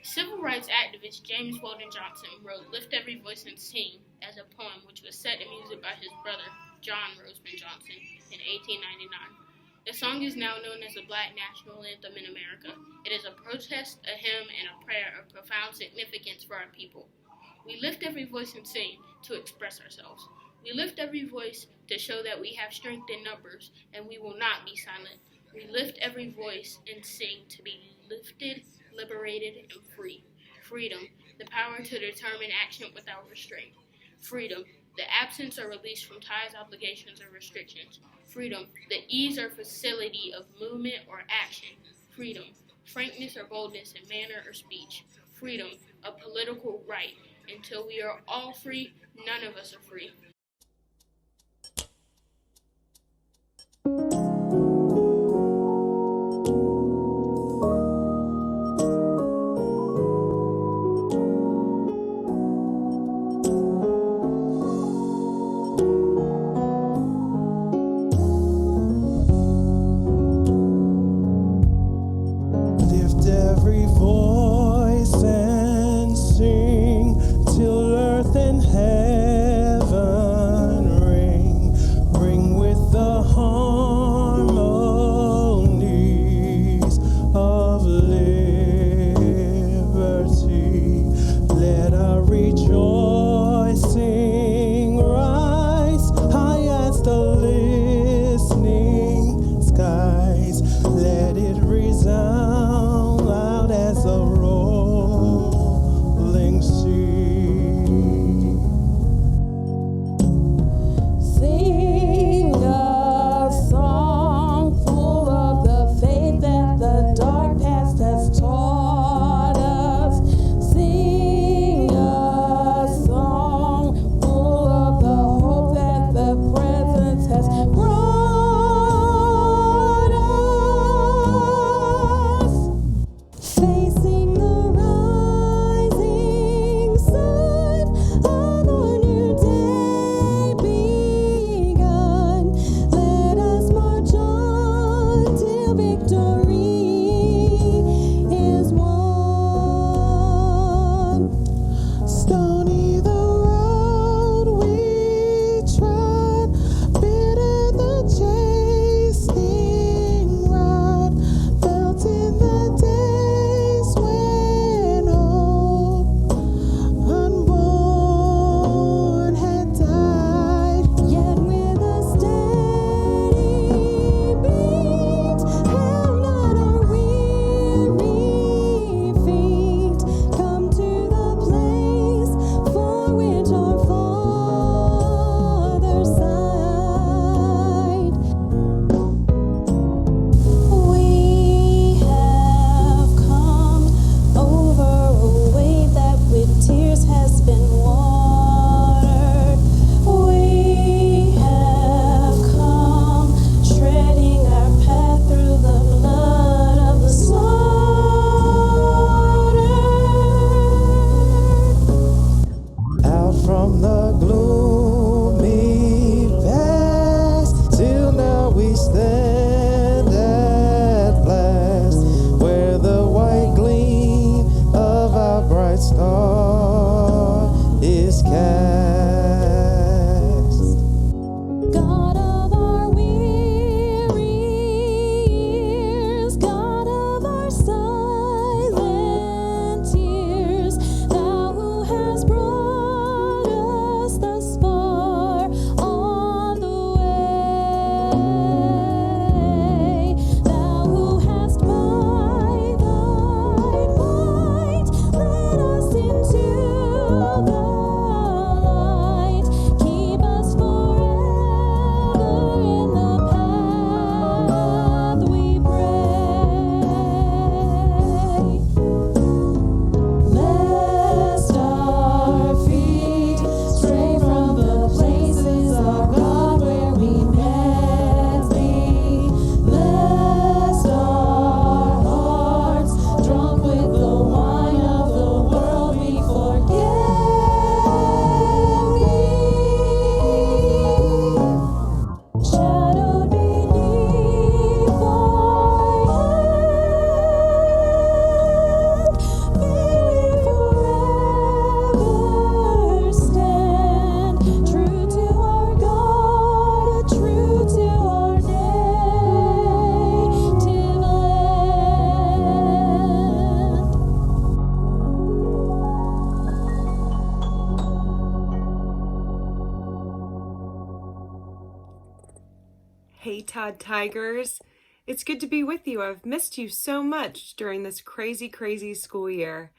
Civil rights activist James Weldon Johnson wrote Lift Every Voice and Sing as a poem which was set to music by his brother, John Roseman Johnson, in 1899. The song is now known as the Black National Anthem in America. It is a protest, a hymn, and a prayer of profound significance for our people. We lift every voice and sing to express ourselves. We lift every voice to show that we have strength in numbers and we will not be silent. We lift every voice and sing to be lifted, liberated, and free. Freedom, the power to determine action without restraint. Freedom, the absence or release from ties, obligations, or restrictions. Freedom, the ease or facility of movement or action. Freedom, frankness or boldness in manner or speech. Freedom, a political right. Until we are all free, none of us are free. Lift every voice and sing till earth and heaven ring. Ring with the harmonies of liberty. Let our rejoicing rise high as the listening skies. Let it resound loud as a Todd Tigers. It's good to be with you. I've missed you so much during this crazy, crazy school year.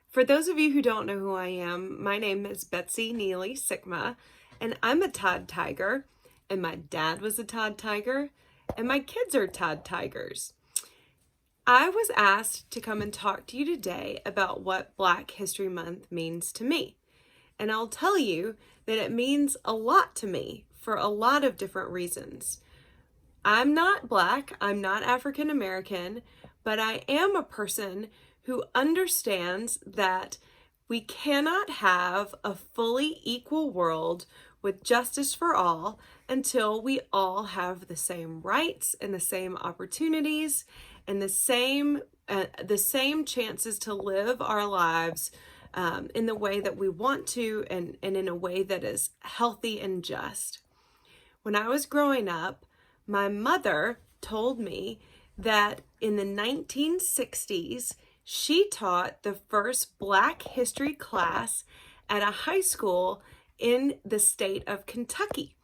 For those of you who don't know who I am, my name is Betsy Neely Sigma, and I'm a Todd Tiger, and my dad was a Todd Tiger, and my kids are Todd Tigers. I was asked to come and talk to you today about what Black History Month means to me. And I'll tell you that it means a lot to me for a lot of different reasons. I'm not Black, I'm not African American, but I am a person who understands that we cannot have a fully equal world with justice for all until we all have the same rights and the same opportunities and the same chances to live our lives in the way that we want to and in a way that is healthy and just. When I was growing up, my mother told me that in the 1960s, she taught the first Black history class at a high school in the state of Kentucky.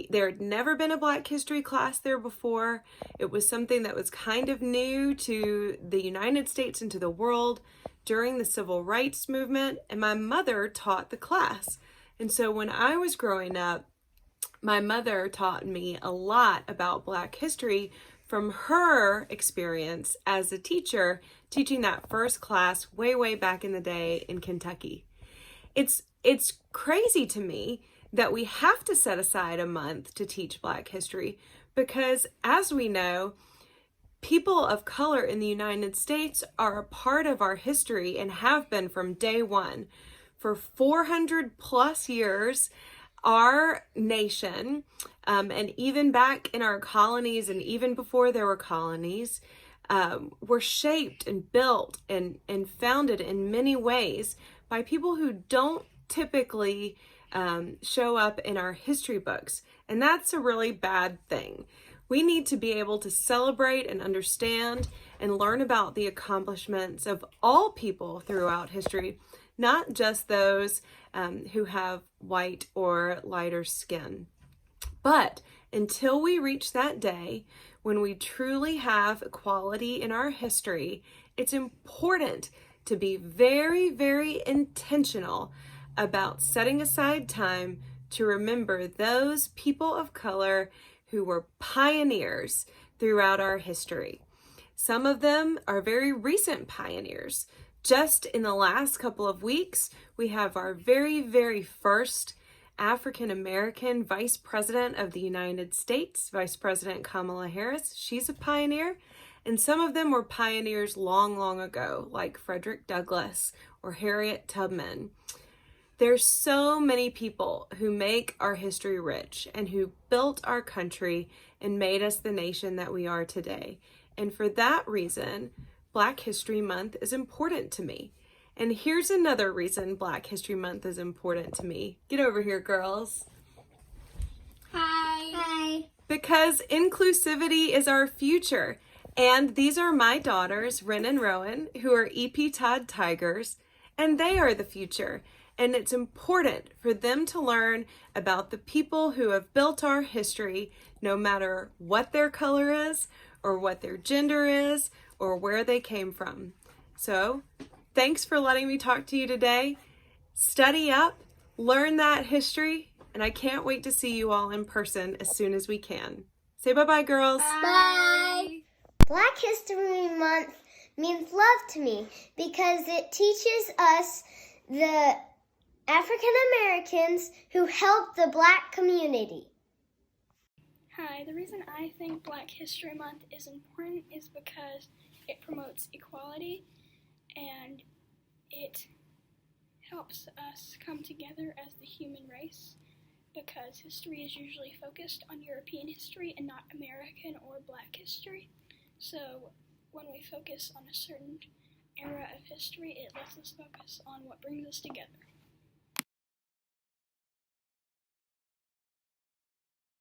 There had never been a Black history class there before. It was something that was kind of new to the United States and to the world during the Civil Rights Movement, and my mother taught the class. And so when I was growing up, my mother taught me a lot about Black history from her experience as a teacher, teaching that first class way back in the day in Kentucky. It's crazy to me that we have to set aside a month to teach Black history because, as we know, people of color in the United States are a part of our history and have been from day one. For 400 plus years, our nation, and even back in our colonies and even before there were colonies, were shaped and built and founded in many ways by people who don't typically show up in our history books. And that's a really bad thing. We need to be able to celebrate and understand and learn about the accomplishments of all people throughout history, not just those who have white or lighter skin. But until we reach that day when we truly have equality in our history, it's important to be very, very intentional about setting aside time to remember those people of color who were pioneers throughout our history. Some of them are very recent pioneers. Just in the last couple of weeks, we have our very, very first African American Vice President of the United States, Vice President Kamala Harris. She's a pioneer. And some of them were pioneers long, long ago, like Frederick Douglass or Harriet Tubman. There's so many people who make our history rich and who built our country and made us the nation that we are today. And for that reason, Black History Month is important to me. And here's another reason Black History Month is important to me. Get over here, girls. Hi. Hi. Because inclusivity is our future. And these are my daughters, Ren and Rowan, who are EP Todd Tigers, and they are the future. And it's important for them to learn about the people who have built our history, no matter what their color is, or what their gender is, or where they came from. So, thanks for letting me talk to you today. Study up, learn that history, and I can't wait to see you all in person as soon as we can. Say bye-bye, girls. Bye. Black History Month means love to me because it teaches us the African Americans who helped the Black community. Hi, the reason I think Black History Month is important is because it promotes equality and it helps us come together as the human race because history is usually focused on European history and not American or Black history. So when we focus on a certain era of history, it lets us focus on what brings us together.